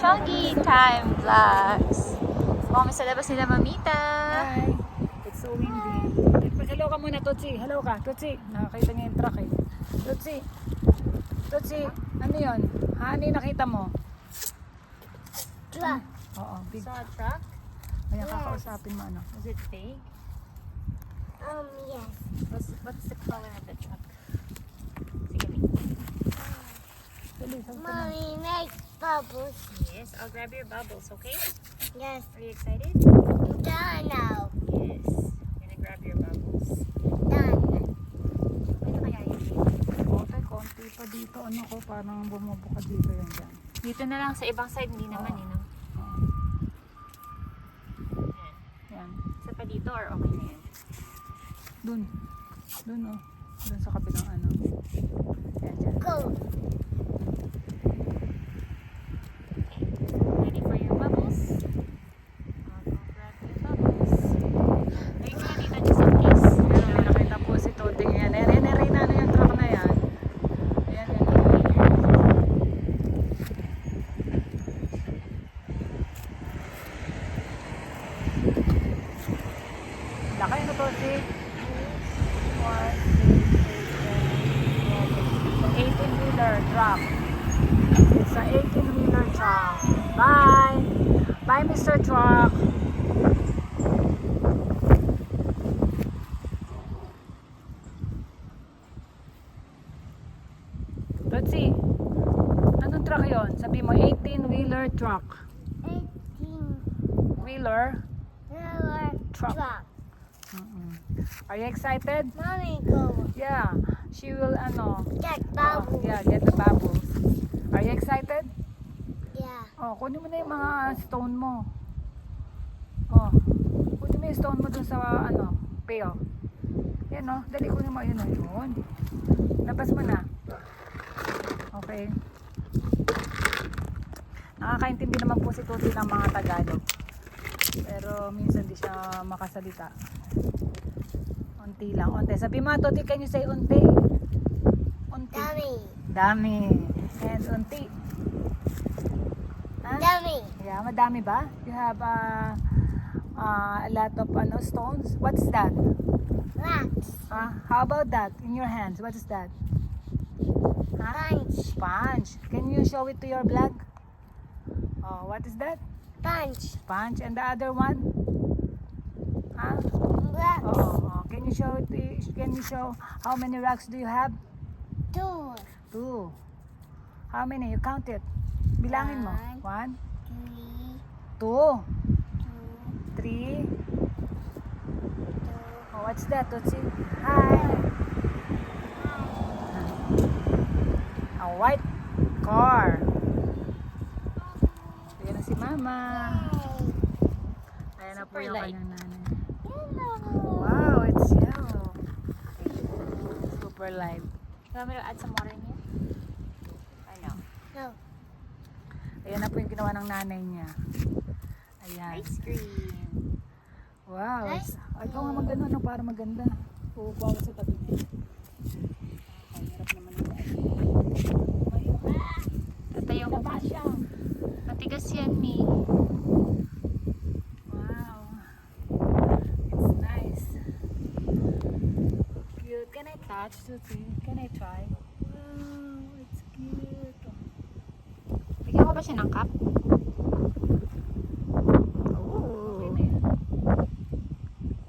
Foggy Time Vlogs. Kami sa labas nila Mamita. Hi! It's so windy. Mag-hello ka muna, Tutsi. Hello ka, Tutsi. Nakakita niya yung truck eh. Tutsi. Tutsi, ano yun? Ha, ano yung nakita mo? Truck. Oo, big. Saw a truck? Kaya kakausapin mo ano. Was it fake? Yes. What's the color of the truck? Sige, Mika. Dali, sabi ko na. Mommy, make bubbles. Yes, I'll grab your bubbles, okay? Yes. Are you excited? Done now. Yes. I'm gonna grab your bubbles. Done. Ito kaya yun? Okay, konti pa dito. Ano ko, parang bumubuka dito yan dyan. Dito na lang sa ibang side, hindi naman Oo. eh, no? Oo. Yan. Yan. Isa pa dito or okay na yan? Dun. Dun oh. Dun sa kabilang ano. Yan dyan. Go. Ready for your bubbles? I'll go grab your bubbles. Ay, ka dito just in case. Yan, may nakita po si Toding yan. Ere na ano yung truck na yan. Ayan, yan. Laki ano to, si? 18-wheeler truck. It's a 18-wheeler truck. Bye! Bye, Mr. Truck! Tutsi, anong truck yon? Sabi mo, 18-wheeler truck. 18 Wheeler truck. truck. Are you excited? Mommy, go. Yeah. She will, ano, Get bubbles. yeah, get the bubbles. Are you excited? Yeah. Oh, kunin mo na yung mga stone mo. Oh, kunin mo yung stone mo dun sa, ano, pail. Yan, oh. Dali, kunin mo. Yun, oh. Yun. Labas mo na. Okay. Nakakaintindi naman po si Tuti ng mga Tagalog. Pero minsan di siya makasalita. Unti lang. Unti. Sabi mo, Tuti, can you say unti? Unti. Dummy. Dami. And unti. Ha? Dummy. Yeah, madami ba? You have a lot of ano, stones. What's that? Rocks. How about that in your hands? What is that? Punch. Sponge. Can you show it to your vlog? Oh, what is that? Punch. Sponge. And the other one? Huh? Rocks. Oh, can you show it? Can you show how many rocks do you have? 2, 2. How many? You count it. Bilangin mo. 1, 3, 2, 2, 3. 2. Oh, what's that? Tutsi? Hi. A white car. Ayan na si Mama. Ayan na po Super yung light. kanyang nanay. Yellow. Wow, it's yellow. Super light. You want me to add some water in here? I know. No. Ayan na po yung ginawa ng nanay niya. Ayan. Ice cream. Wow. Nice. Ay, ikaw nga maganda, no? Para maganda. Uupo ako sa tabi niya. Ay, hirap naman ang Tatayo ko pa. siya. Matigas yan, Mi. Wow. It's nice. Cute. Can I touch, Susie? Can I try? Wow, it's cute. Bigyan ko ba siya ng cup? Oh. Okay na yan.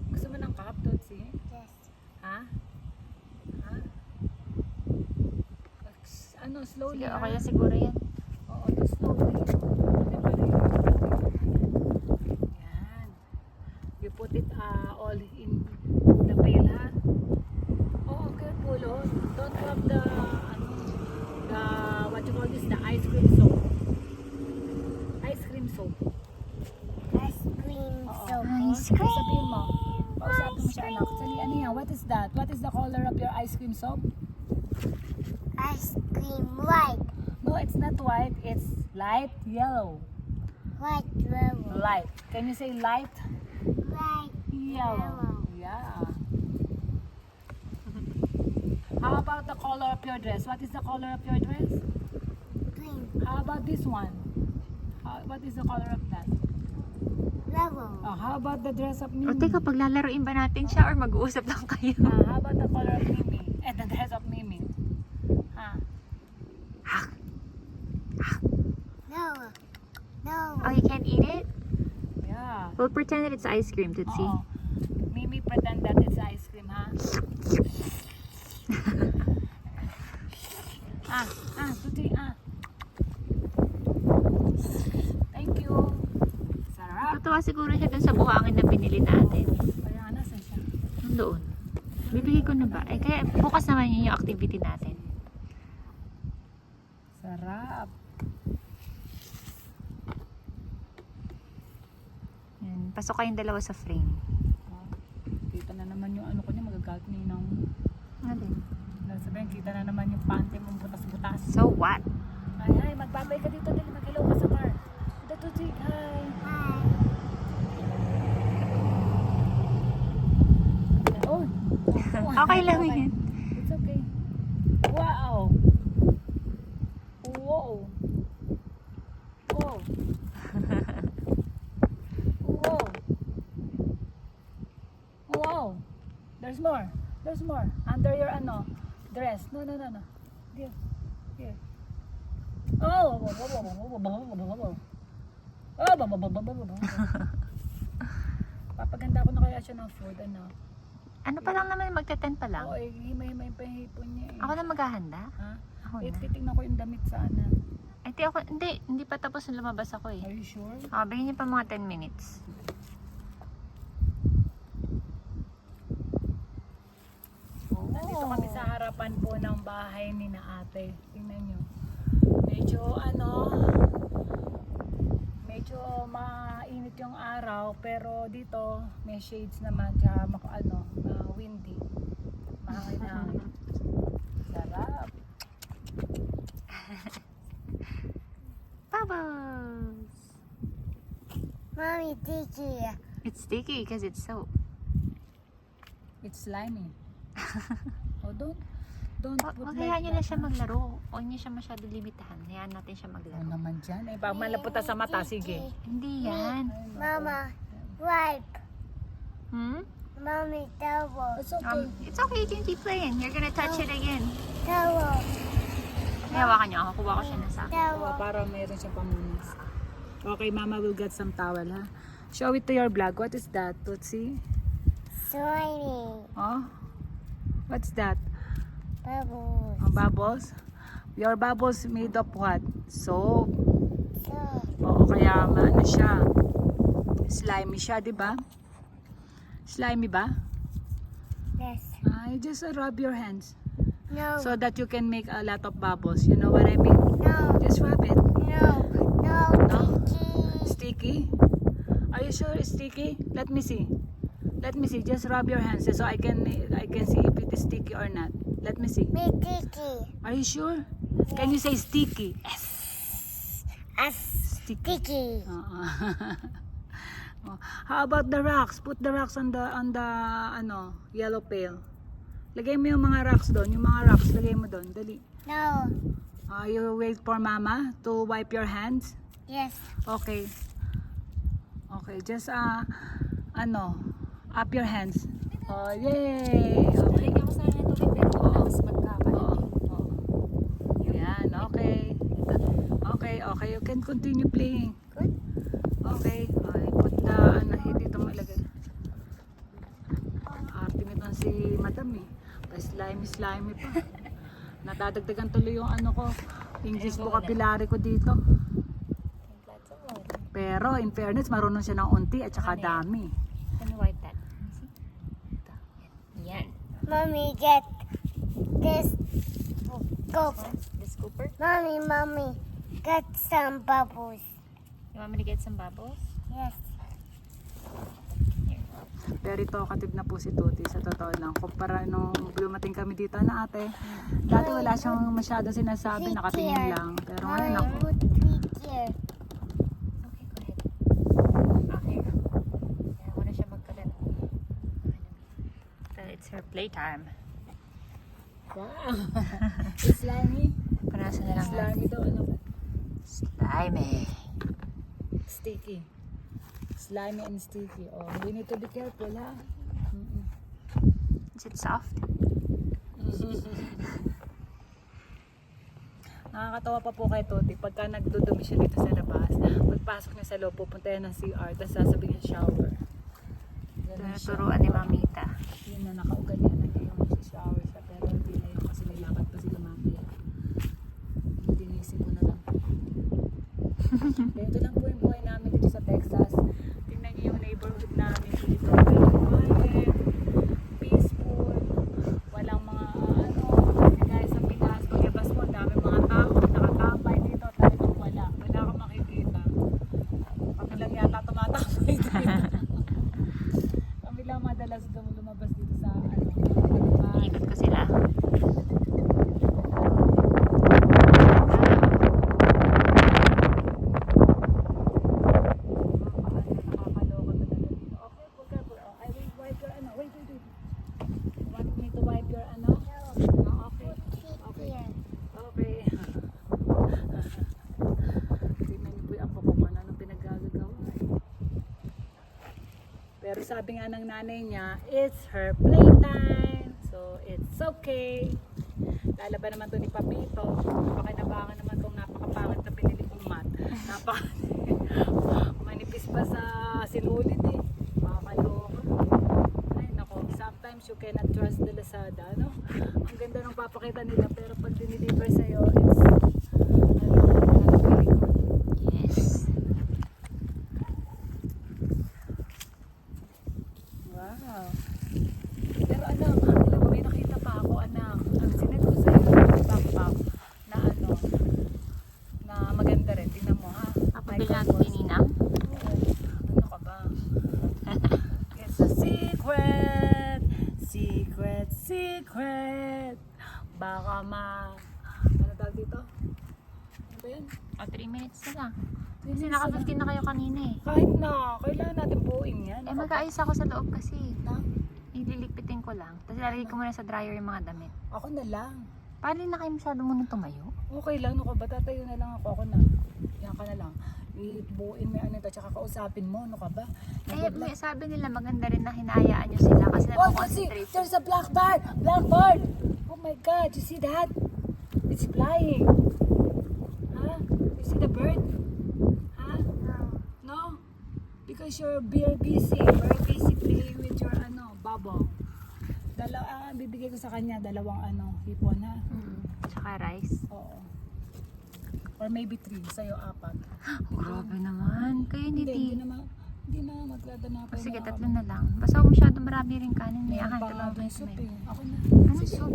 Gusto mo ng cup, Tutsi? Yes. Ha? Ha? Ano, slowly, Sige, ha? okay na siguro yan. Oo, to slowly. Yan. You put it all in the pail, ha? Oh, careful, oh. Don't drop the, what you call this, the ice cream soap. Ice cream soap. Ice cream Oo. soap. Ice cream. Sabihin mo. Pausapin mo siya, anak. Sali, ano yan? What is that? What is the color of your ice cream soap? Ice cream white. No, it's not white. It's light yellow. White yellow. Light. Can you say light White yellow? Yeah. How about the color of your dress? What is the color of your dress? green. How about this one? What is the color of that? Yellow. Oh, how about the dress of Mimi? O teka, paglalaroin ba natin siya or mag-uusap lang kayo? How about the color of Mimi? And the dress of Mimi? No. No. Oh, you can't eat it? Yeah. We'll pretend that it's ice cream, Tootsie. Oo. Mimi pretend that it's ice cream, ha? Tuti, Thank you. Sarap. Natutuwa siguro siya dun sa buhangin na binili natin. Kaya nasan siya? Doon. Bibigay ko na ba? Eh, kaya bukas naman yun yung activity natin. Sarap. Yan. Pasok kayong dalawa sa frame. Kita na naman yung ano ko niya, magagalit na yun ang... Alin? Sabihin, kita na naman yung pante mong butas-butas. So what? Ay, magbabay ka dito, dali, mag-hello ka sa car. Ito, Tuti, hi. Hi. Oh. Okay lang yun. It's okay. Wow. Wow. Wow. Wow. Wow. There's more. There's more. Under your dress. No. Here. Here. Oh. Papaganda ko na kaya siya ng food, Ano pa lang naman, magte-10 pa lang. Oo, may pahipon niya eh. Ako na maghahanda. Ha? Ako na. Titignan ko yung damit sana. Ay, hindi pa tapos na lumabas ako eh. Are you sure? Bigyan niyo pa mga 10 minutes. Nandito kami sa harapan po ng bahay ni na ate. Tingnan nyo. Medyo mainit yung araw, pero dito may shades naman, tsaka windy. Mahangin-hangin. Sarap. Bubbles! Mommy, Tiki. It's sticky because it's soap. It's slimy. Oh, don't put Huwag hayaan niyo na siya maglaro. Huwag niyo siya masyado limitahan. Hayaan natin siya Ano maglaro. naman dyan eh. Pag malaputa sa mata, sige. Hindi yan. Mama, wipe. Hmm? Mommy, towel. It's okay. It's okay. You can keep playing. You're gonna touch it again. Towel. Hawakan niyo ako. Kuha ko siya na sa akin. Towel. Para mayroon siyang pamunas. Okay, Mama will get some towel, ha? Show it to your vlog. What is that, Tootsie? Slimy. Oh? What's that? Bubbles. Bubbles? Your bubbles made of what? Soap. So, Oo, kaya ano siya. Slimy siya, di ba? Slimy ba? yes. You just rub your hands No. so that you can make a lot of bubbles. You know what I mean? No. Just rub it. No. No. No? Tiki. Sticky? Are you sure it's sticky? Let me see. Let me see. Just rub your hands so I can see if it is sticky or not. Let me see. Me Tiki. Are you sure? Can you say sticky? Yes. As Sticky. Tiki. Oh, how about the rocks? Put the rocks on the yellow pail. Lagay mo yung mga rocks doon. Yung mga rocks, lagay mo doon. Dali. No. You wait for Mama to wipe your hands. Yes. Okay. Okay, just up your hands. Oh, yay! Okay. Lagyan ko sana ng tubig pero mas magkakalat. Yan, okay. Okay, you can continue playing. Good. Okay, put the, dito mo ilagay. Arte nito si Madam eh. Slimy pa. Nadadagdagan tuloy yung ko, English vocabulary ko dito. Pero in fairness, marunong siya ng unti at saka dami. Let me wipe that. Ito. Yan. Mommy, get this scoop. The scooper. Mommy, get some bubbles. You want me to get some bubbles? Yes. Very talkative na po si Tuti sa totoo lang. Kumpara nung dumating kami dito na ate. Dati wala siyang masyadong sinasabi, nakatingin lang. Pero ngayon ako. Put feet here. Okay, go ahead. Here. Kaya ko na siya magkalat. So it's her playtime. Wow! It's slimy. Punasan na lang natin. Slimy daw, Slimy. sticky. Slimy and sticky. Oh, we need to be careful, ha? Is it soft? Nakakatawa pa po kay Toti pagka nagdudumi siya dito sa labas. Pagpasok niya sa loob, pupunta yan ng CR, tapos sasabihin niya shower. Ganun siya. Turuan ni Mamita. Yun na, nakaugalian na niya yung shower siya, pero hindi na yun kasi may lakad pa sila mamaya. Tinisip ko na lang. Ganito lang po yung buhay namin dito sa Texas. Tingnan niyo yung neighborhood namin dito. Quiet, peaceful, walang mga guys sa Pinas. Paglabas mo, dami mga tao, nakatapay dito, talagang wala. Wala kang makikita. Kami lang yata tumatapay dito. Kami lang madalas lumabas dito sa Ikot ko sila. Nakakaloka talaga dito. Okay, careful. I will wipe your ano. Wait. You want me to wipe your ano? Oh, okay. Okay. Here. Okay. Tingnan niyo po yung apo ko kung anong pinaggagawa. Pero sabi nga ng nanay niya, it's her playtime. So, it's okay. Lalaban naman to ni Papito. Napakinabangan naman tong napakapangit na pinili kong mat. Manipis pa sa sinulit eh. Makakaloka. Ay nako, sometimes you cannot trust the Lazada, no? Ang ganda ng papakita nila pero pag dinideliver sa'yo, it's Yes. wow. Pero anak, alam mo, may nakita pa ako, anak. Ang sinend ko sa'yo yung backpack na ano, na maganda rin. Tingnan mo, ha? Papabili natin pininang. Oo. Ano ka ba? It's a secret! Secret! Baka ano tawag dito? Ano ba yan? O, 3 minutes na lang. Kasi naka-15 na kayo kanina eh. Kahit na, kailangan natin buuin yan. Eh, mag-aayos ako sa loob kasi. Na? Ililigpitin ko lang. Tapos ilalagay ko muna sa dryer yung mga damit. Ako na lang. Paano na kayo masyado muna tumayo? Okay lang, no ka ba? Tatayo na lang ako na. Yan ka na lang. Ibuuin mo yung ano ito, tsaka kausapin mo, no ka ba? Eh, may sabi nila maganda rin na hinayaan nyo sila kasi Oh, see, napakonsentrate. there's a blackbird! Blackbird! Oh my God, you see that? It's flying. Huh? You see the bird? Huh? No? Because you're very busy playing with your bubble. Bibigay ko sa kanya dalawang hipon, ha? Tsaka rice. Oo. Or maybe 3, sa'yo 4. Grabe naman. Kayo Hindi na magdadana pa. Sige, 3 na lang. Basta huwag masyado marami rin kanin. May Meron akin, pa dalawang doon soup may. eh. Ako na. Ano Sige. soup?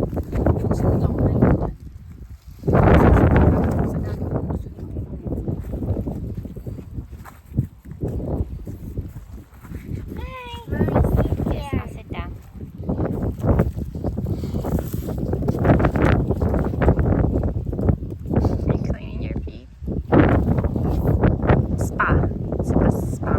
Gusto na lang ulit yan. Sa dami ko gusto na lang. Yes, I'll sit down. Are you cleaning your feet? Spa. It's a spa.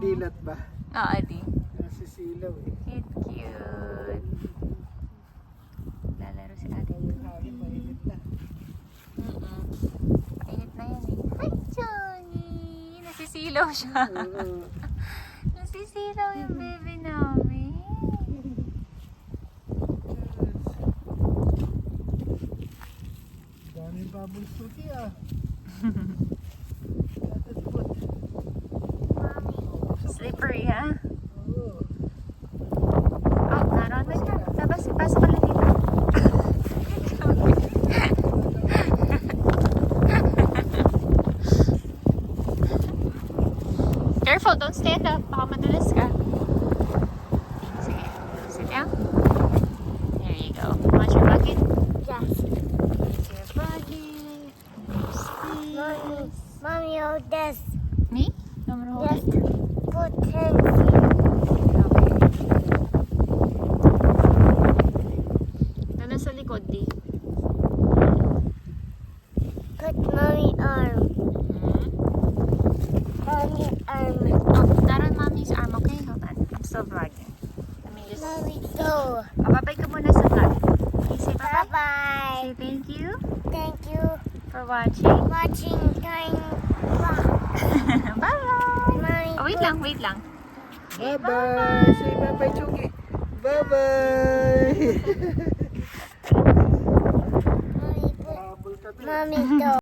dilat ba? Ah, di. Nasisilaw eh. Cute. Lalaro si ate. Grabe, mainit na. Painit na yan eh. Hi, Johnny! Nasisilaw siya. Oo. Nasisilaw yung baby namin. Daming bubble suki ah. Slippery, ha? Oo. Oh, naroon na siya. Tapos, pasok ka lang dito. Careful, don't stand up. Baka madulas ka. Sige, sit down. There you go. Want your bucket? Yes. Here's your bucket. Mommy. Mommy, hold this. Me? No, I'm gonna hold Just it. put hands here. Okay. Ito na sa likod, di. Put mommy arm. Hmm? Mommy arm. Oh, not on mommy's arm, okay? Hold on. I'm still vlogging. Let me just... Mommy, go. Oh, babay ka muna sa vlog. Okay, say bye-bye. Bye-bye. Say thank you Thank you for watching. watching time. Bye-bye. Mommy, Oh, wait lang, wait lang. Bye-bye! Say bye-bye, Chuki! Bye-bye! Mommy, put, Habol ka to. mommy, go.